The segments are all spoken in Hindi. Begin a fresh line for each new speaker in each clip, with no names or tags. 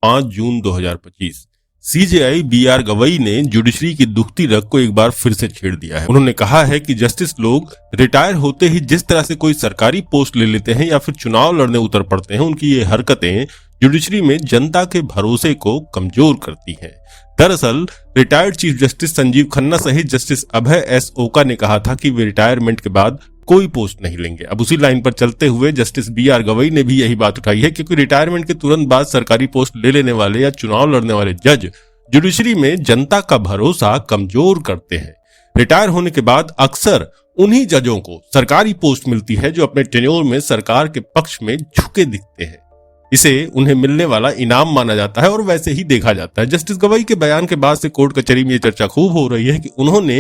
5 जून 2025। सीजेआई बीआर गवई ने जुडिशरी की दुखती रग को एक बार फिर से छेड़ दिया है। उन्होंने कहा है कि जस्टिस लोग रिटायर होते ही जिस तरह से कोई सरकारी पोस्ट ले लेते हैं या फिर चुनाव लड़ने उतर पड़ते हैं, उनकी ये हरकतें जुडिशरी में जनता के भरोसे को कमजोर करती हैं। दरअसल retired chief justice Sanjeev Khanna सहित जस्टिस अभय एस ओका ने कहा था कि वे रिटायरमेंट के बाद कोई पोस्ट नहीं लेंगे। अब उसी लाइन पर चलते हुए जस्टिस बीआर गवई ने भी यही बात उठाई है, क्योंकि रिटायरमेंट के तुरंत बाद सरकारी पोस्ट ले लेने वाले या चुनाव लड़ने वाले जज जुडिशरी में जनता का भरोसा कमजोर करते हैं। रिटायर होने के बाद अक्सर उन्हीं जजों को सरकारी पोस्ट मिलती है जो अपने टेन्योर में सरकार के पक्ष में झुके दिखते हैं। इसे उन्हें मिलने वाला इनाम माना जाता है और वैसे ही देखा जाता है। जस्टिस गवई के बयान के बाद से कोर्ट कचहरी में ये चर्चा खूब हो रही है कि उन्होंने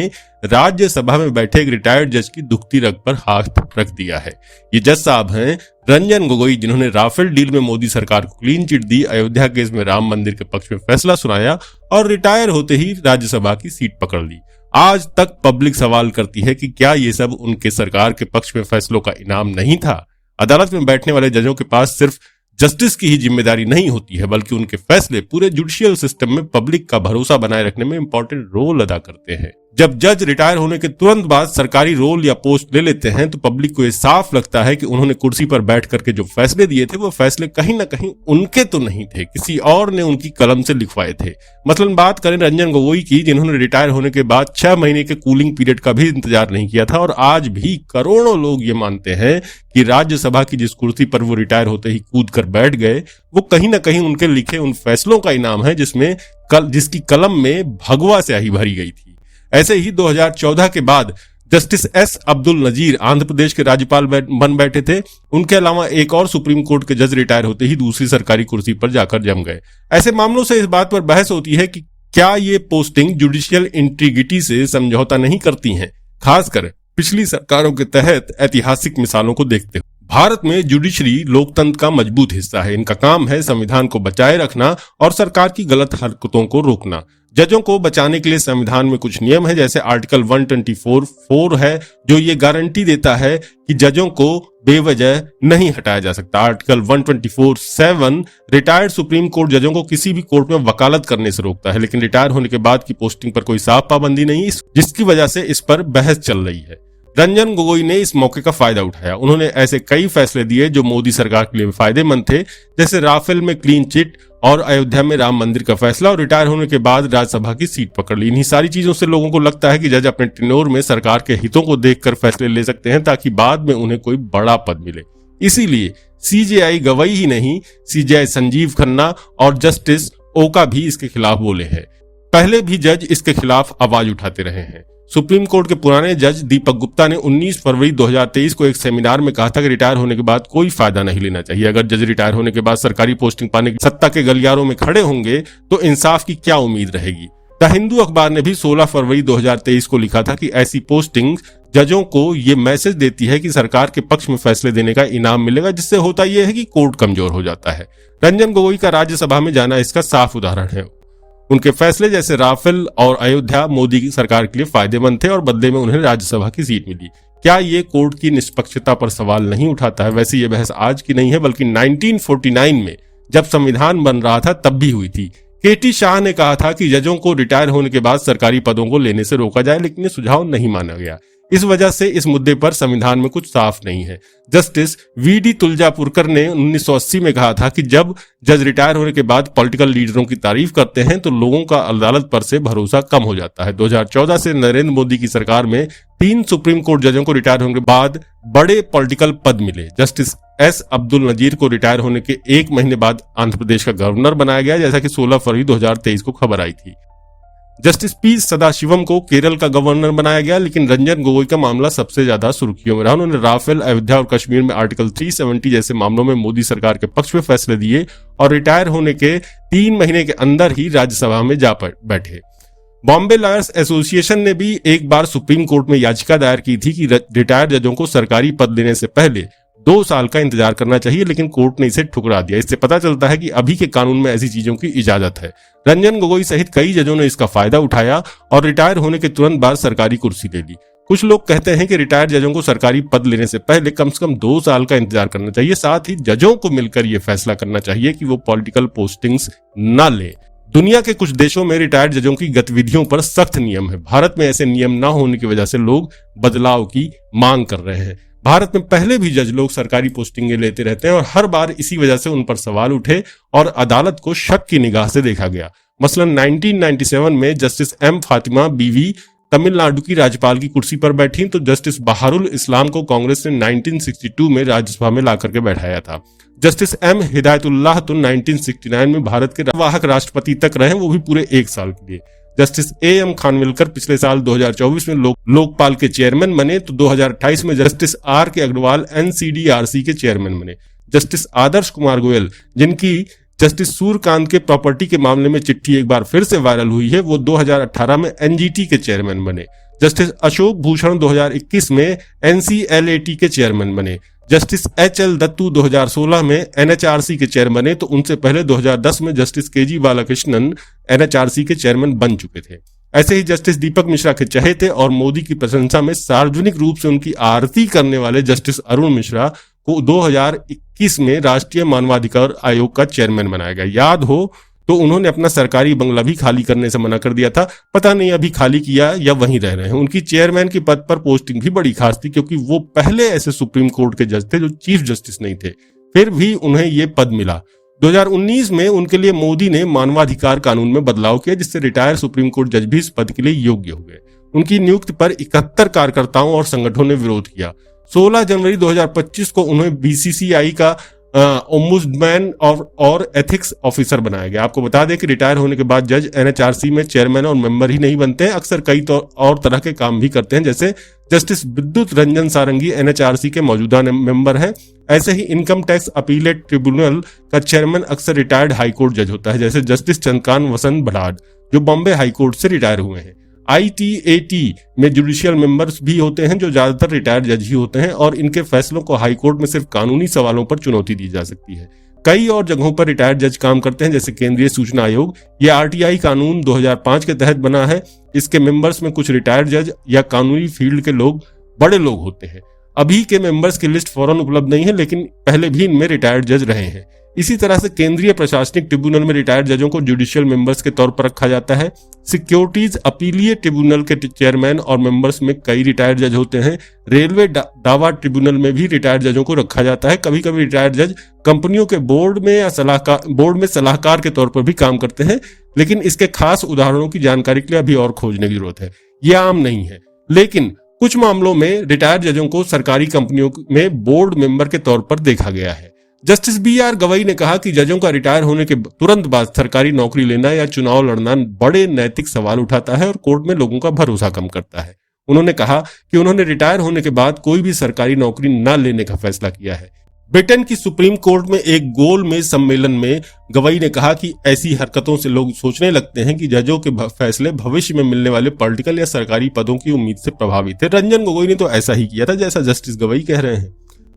राज्यसभा में बैठे एक रिटायर्ड जज की दुखती रग पर हाथ रख दिया है। ये जज साहब हैं रंजन गोगोई, जिन्होंने राफेल डील में मोदी सरकार को क्लीन चिट दी, अयोध्या केस में राम मंदिर के पक्ष में फैसला सुनाया और रिटायर होते ही राज्यसभा की सीट पकड़ ली। आज तक पब्लिक सवाल करती है कि क्या ये सब उनके सरकार के पक्ष में फैसलों का इनाम नहीं था। अदालत में बैठने वाले जजों के पास सिर्फ जस्टिस की ही जिम्मेदारी नहीं होती है, बल्कि उनके फैसले पूरे जुडिशियल सिस्टम में पब्लिक का भरोसा बनाए रखने में इंपॉर्टेंट रोल अदा करते हैं। जब जज रिटायर होने के तुरंत बाद सरकारी रोल या पोस्ट ले लेते हैं तो पब्लिक को ये साफ लगता है कि उन्होंने कुर्सी पर बैठ करके जो फैसले दिए थे वो फैसले कहीं ना कहीं उनके तो नहीं थे, किसी और ने उनकी कलम से लिखवाए थे। मसलन बात करें रंजन गोगोई की, जिन्होंने रिटायर होने के बाद 6 महीने के कूलिंग पीरियड का भी इंतजार नहीं किया था, और आज भी करोड़ों लोग ये मानते हैं कि राज्यसभा की जिस कुर्सी पर वो रिटायर होते ही कूद कर बैठ गए वो कहीं ना कहीं उनके लिखे उन फैसलों का इनाम है जिसकी कलम में भगवा स्याही भरी गई थी। ऐसे ही 2014 के बाद जस्टिस एस अब्दुल नजीर आंध्र प्रदेश के राज्यपाल बन बैठे थे। उनके अलावा एक और सुप्रीम कोर्ट के जज रिटायर होते ही दूसरी सरकारी कुर्सी पर जाकर जम गए। ऐसे मामलों से इस बात पर बहस होती है कि क्या ये पोस्टिंग जुडिशियल इंटीग्रिटी से समझौता नहीं करती हैं, खासकर पिछली सरकारों के तहत ऐतिहासिक मिसालों को देखते हुए। भारत में जुडिशरी लोकतंत्र का मजबूत हिस्सा है। इनका काम है संविधान को बचाए रखना और सरकार की गलत हरकतों को रोकना। जजों को बचाने के लिए संविधान में कुछ नियम है, जैसे आर्टिकल 124(4) है जो ये गारंटी देता है कि जजों को बेवजह नहीं हटाया जा सकता। आर्टिकल 124(7) रिटायर्ड सुप्रीम कोर्ट जजों को किसी भी कोर्ट में वकालत करने से रोकता है, लेकिन रिटायर होने के बाद की पोस्टिंग पर कोई साफ पाबंदी नहीं, जिसकी वजह से इस पर बहस चल रही है। रंजन गोगोई ने इस मौके का फायदा उठाया। उन्होंने ऐसे कई फैसले दिए जो मोदी सरकार के लिए फायदेमंद थे, जैसे राफेल में क्लीन चिट और अयोध्या में राम मंदिर का फैसला, और रिटायर होने के बाद राज्यसभा की सीट पकड़ ली। इन्हीं सारी चीजों से लोगों को लगता है कि जज अपने टेन्योर में सरकार के हितों को देखकर फैसले ले सकते हैं ताकि बाद में उन्हें कोई बड़ा पद मिले। इसीलिए सीजेआई गवई ही नहीं, सीजेआई संजीव खन्ना और जस्टिस ओका भी इसके खिलाफ बोले हैं। पहले भी जज इसके खिलाफ आवाज उठाते रहे हैं। सुप्रीम कोर्ट के पुराने जज दीपक गुप्ता ने 19 फरवरी 2023 को एक सेमिनार में कहा था कि रिटायर होने के बाद कोई फायदा नहीं लेना चाहिए। अगर जज रिटायर होने के बाद सरकारी पोस्टिंग पाने की सत्ता के गलियारों में खड़े होंगे तो इंसाफ की क्या उम्मीद रहेगी। द हिंदू अखबार ने भी 16 फरवरी 2023 को लिखा था कि ऐसी पोस्टिंग जजों को ये मैसेज देती है कि सरकार के पक्ष में फैसले देने का इनाम मिलेगा, जिससे होता यह है कि कोर्ट कमजोर हो जाता है। रंजन गोगोई का राज्यसभा में जाना इसका साफ उदाहरण है। उनके फैसले जैसे राफेल और अयोध्या मोदी की सरकार के लिए फायदेमंद थे और बदले में उन्हें राज्यसभा की सीट मिली। क्या ये कोर्ट की निष्पक्षता पर सवाल नहीं उठाता है? वैसे ये बहस आज की नहीं है, बल्कि 1949 में जब संविधान बन रहा था तब भी हुई थी। केटी शाह ने कहा था कि जजों को रिटायर होने के बाद सरकारी पदों को लेने से रोका जाए, लेकिन ये सुझाव नहीं माना गया। इस वजह से इस मुद्दे पर संविधान में कुछ साफ नहीं है। जस्टिस वीडी तुलजापुरकर ने 1980 में कहा था कि जब जज रिटायर होने के बाद पॉलिटिकल लीडरों की तारीफ करते हैं तो लोगों का अदालत पर से भरोसा कम हो जाता है। 2014 से नरेंद्र मोदी की सरकार में 3 सुप्रीम कोर्ट जजों को रिटायर होने के बाद बड़े पॉलिटिकल पद मिले। जस्टिस एस अब्दुल नजीर को रिटायर होने के 1 महीने बाद आंध्र प्रदेश का गवर्नर बनाया गया, जैसा कि 16 फरवरी 2023 को खबर आई थी। जस्टिस पी सदाशिवम को केरल का गवर्नर बनाया गया, लेकिन रंजन गोगोई का मामला सबसे ज्यादा सुर्खियों में रहा। उन्होंने राफेल, अयोध्या और कश्मीर में आर्टिकल 370 जैसे मामलों में मोदी सरकार के पक्ष में फैसले दिए और रिटायर होने के 3 महीने के अंदर ही राज्यसभा में जा बैठे। बॉम्बे लॉयर्स एसोसिएशन ने भी एक बार सुप्रीम कोर्ट में याचिका दायर की थी कि रिटायर जजों को सरकारी पद लेने से पहले 2 साल का इंतजार करना चाहिए, लेकिन कोर्ट ने इसे ठुकरा दिया। इससे पता चलता है कि अभी के कानून में ऐसी चीजों की इजाजत है। रंजन गोगोई सहित कई जजों ने इसका फायदा उठाया और रिटायर होने के तुरंत बाद सरकारी कुर्सी ले ली। कुछ लोग कहते हैं कि रिटायर्ड जजों को सरकारी पद लेने से पहले कम से कम 2 साल का इंतजार करना चाहिए। साथ ही जजों को मिलकर यह फैसला करना चाहिए कि वो पॉलिटिकल पोस्टिंग्स न लें। दुनिया के कुछ देशों में रिटायर्ड जजों की गतिविधियों पर सख्त नियम है। भारत में ऐसे नियम न होने की वजह से लोग बदलाव की मांग कर रहे हैं। भारत में पहले भी जज लोग सरकारी पोस्टिंगें लेते रहते हैं और हर बार इसी वजह से उन पर सवाल उठे और अदालत को शक की निगाह से देखा गया। मसलन 1997 में जस्टिस एम फातिमा बीवी तमिलनाडु की राज्यपाल की कुर्सी पर बैठी तो जस्टिस बहारुल इस्लाम को कांग्रेस ने 1962 में राज्यसभा में ला करके बैठाया था। जस्टिस एम हिदायतुल्लाह तो 1969 में भारत के वाहक राष्ट्रपति तक रहे, वो भी पूरे 1 साल के लिए। जस्टिस ए एम खानविलकर पिछले साल 2024 में लोकपाल के चेयरमैन बने तो 2028 में जस्टिस आर के अग्रवाल एनसीडीआरसी के चेयरमैन बने। जस्टिस आदर्श कुमार गोयल, जिनकी जस्टिस सूर्यकांत के प्रॉपर्टी के मामले में चिट्ठी एक बार फिर से वायरल हुई है, वो 2018 में एनजीटी के चेयरमैन बने। जस्टिस अशोक भूषण 2021 में एनसीएलएटी के चेयरमैन बने। जस्टिस एचएल दत्तू 2016 में एनएचआरसी के चेयरमैन बने तो उनसे पहले 2010 में जस्टिस केजी बालाकृष्णन एनएचआरसी के चेयरमैन बन चुके थे। ऐसे ही जस्टिस दीपक मिश्रा के चहेते और मोदी की प्रशंसा में सार्वजनिक रूप से उनकी आरती करने वाले जस्टिस अरुण मिश्रा को 2021 में राष्ट्रीय मानवाधिकार आयोग का चेयरमैन बनाया गया। याद हो तो उन्होंने अपना सरकारी बंगला भी खाली करने से मना कर दिया था। पता नहीं अभी खाली किया या वहीं रह रहे हैं। उनकी चेयरमैन के पद पर पोस्टिंग भी बड़ी खास थी क्योंकि वो पहले ऐसे सुप्रीम कोर्ट के जज थे जो चीफ जस्टिस नहीं थे, फिर भी उन्हें ये पद मिला। 2019 में उनके लिए मोदी ने मानवाधिकार कानून में बदलाव किया जिससे रिटायर्ड सुप्रीम कोर्ट जज भी इस पद के लिए योग्य हो गए। उनकी नियुक्ति पर 71 कार्यकर्ताओं और संगठनों ने विरोध किया। 16 जनवरी 2025 को उन्हें बीसीसीआई का ओम्बुड्समैन और एथिक्स ऑफिसर बनाया गया। आपको बता दें कि रिटायर होने के बाद जज एनएचआरसी में चेयरमैन और मेंबर ही नहीं बनते हैं, अक्सर कई और तरह के काम भी करते हैं। जैसे जस्टिस विद्युत रंजन सारंगी एनएचआरसी के मौजूदा मेंबर हैं। ऐसे ही इनकम टैक्स अपीलेट ट्रिब्यूनल का चेयरमैन अक्सर रिटायर्ड हाईकोर्ट जज होता है, जैसे जस्टिस चंद्रकांत वसंत बड़ाड जो बॉम्बे हाईकोर्ट से रिटायर हुए हैं। आईटीएटी में जुडिशियल मेंबर्स भी होते हैं जो ज्यादातर रिटायर्ड जज ही होते हैं और इनके फैसलों को हाईकोर्ट में सिर्फ कानूनी सवालों पर चुनौती दी जा सकती है। कई और जगहों पर रिटायर्ड जज काम करते हैं, जैसे केंद्रीय सूचना आयोग। ये आरटीआई कानून 2005 के तहत बना है। इसके मेंबर्स में कुछ रिटायर्ड जज या कानूनी फील्ड के लोग बड़े लोग होते हैं। अभी के मेंबर्स की लिस्ट फौरन उपलब्ध नहीं है, लेकिन पहले भी इनमें रिटायर्ड जज रहे हैं। इसी तरह से केंद्रीय प्रशासनिक ट्रिब्यूनल में रिटायर्ड जजों को जुडिशियल मेंबर्स के तौर पर रखा जाता है। सिक्योरिटीज अपीलीय ट्रिब्यूनल के चेयरमैन और मेंबर्स में कई रिटायर्ड जज होते हैं। रेलवे दावा ट्रिब्यूनल में भी रिटायर्ड जजों को रखा जाता है। कभी कभी रिटायर्ड जज कंपनियों के बोर्ड में सलाहकार के तौर पर भी काम करते हैं, लेकिन इसके खास उदाहरणों की जानकारी के लिए अभी और खोजने की जरूरत है। यह आम नहीं है, लेकिन कुछ मामलों में रिटायर्ड जजों को सरकारी कंपनियों में बोर्ड मेंबर के तौर पर देखा गया है। जस्टिस बीआर गवई ने कहा कि जजों का रिटायर होने के तुरंत बाद सरकारी नौकरी लेना या चुनाव लड़ना बड़े नैतिक सवाल उठाता है और कोर्ट में लोगों का भरोसा कम करता है। उन्होंने कहा कि उन्होंने रिटायर होने के बाद कोई भी सरकारी नौकरी न लेने का फैसला किया है। ब्रिटेन की सुप्रीम कोर्ट में एक गोलमेज सम्मेलन में गवई ने कहा कि ऐसी हरकतों से लोग सोचने लगते हैं कि जजों के फैसले भविष्य में मिलने वाले पॉलिटिकल या सरकारी पदों की उम्मीद से प्रभावित है। रंजन गोगोई ने तो ऐसा ही किया था जैसा जस्टिस गवई कह रहे हैं।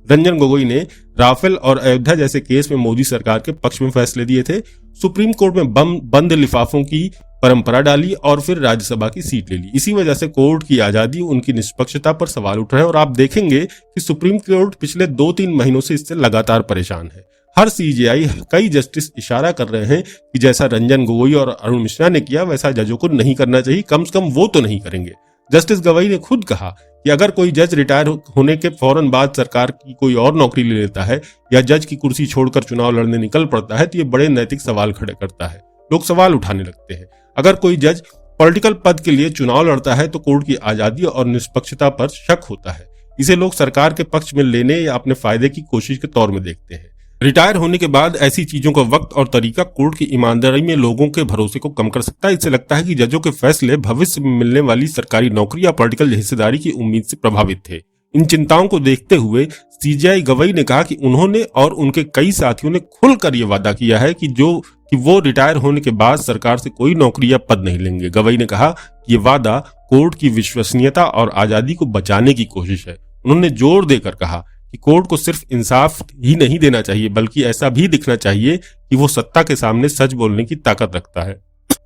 रंजन गोगोई ने राफेल और अयोध्या जैसे केस में मोदी सरकार के पक्ष में फैसले दिए थे। सुप्रीम कोर्ट में बंद लिफाफों की परंपरा डाली और फिर राज्यसभा की सीट ले ली। इसी वजह से कोर्ट की आजादी, उनकी निष्पक्षता पर सवाल उठ रहे हैं और आप देखेंगे कि सुप्रीम कोर्ट पिछले 2-3 महीनों से इससे लगातार परेशान है। हर सीजेआई, कई जस्टिस इशारा कर रहे हैं कि जैसा रंजन गोगोई और अरुण मिश्रा ने किया वैसा जजों को नहीं करना चाहिए, कम से कम वो तो नहीं करेंगे। जस्टिस गवई ने खुद कहा कि अगर कोई जज रिटायर होने के फौरन बाद सरकार की कोई और नौकरी ले लेता है या जज की कुर्सी छोड़कर चुनाव लड़ने निकल पड़ता है तो ये बड़े नैतिक सवाल खड़े करता है। लोग सवाल उठाने लगते हैं। अगर कोई जज पॉलिटिकल पद के लिए चुनाव लड़ता है तो कोर्ट की आजादी और निष्पक्षता पर शक होता है। इसे लोग सरकार के पक्ष में लेने या अपने फायदे की कोशिश के तौर में देखते हैं। रिटायर होने के बाद ऐसी चीजों का वक्त और तरीका कोर्ट की ईमानदारी में लोगों के भरोसे को कम कर सकता है। इससे लगता है कि जजों के फैसले भविष्य में मिलने वाली सरकारी नौकरी या पॉलिटिकल हिस्सेदारी की उम्मीद से प्रभावित थे। इन चिंताओं को देखते हुए सीजेआई गवई ने कहा कि उन्होंने और उनके कई साथियों ने खुलकर यह वादा किया है कि वो रिटायर होने के बाद सरकार से कोई नौकरी या पद नहीं लेंगे। गवई ने कहा कि ये वादा कोर्ट की विश्वसनीयता और आजादी को बचाने की कोशिश है। उन्होंने जोर देकर कहा कि कोर्ट को सिर्फ इंसाफ ही नहीं देना चाहिए बल्कि ऐसा भी दिखना चाहिए कि वो सत्ता के सामने सच बोलने की ताकत रखता है।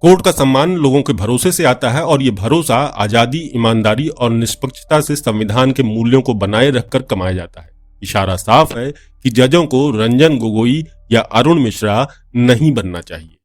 कोर्ट का सम्मान लोगों के भरोसे से आता है और ये भरोसा आजादी, ईमानदारी और निष्पक्षता से संविधान के मूल्यों को बनाए रखकर कमाया जाता है। इशारा साफ है कि जजों को रंजन गोगोई या अरुण मिश्रा नहीं बनना चाहिए।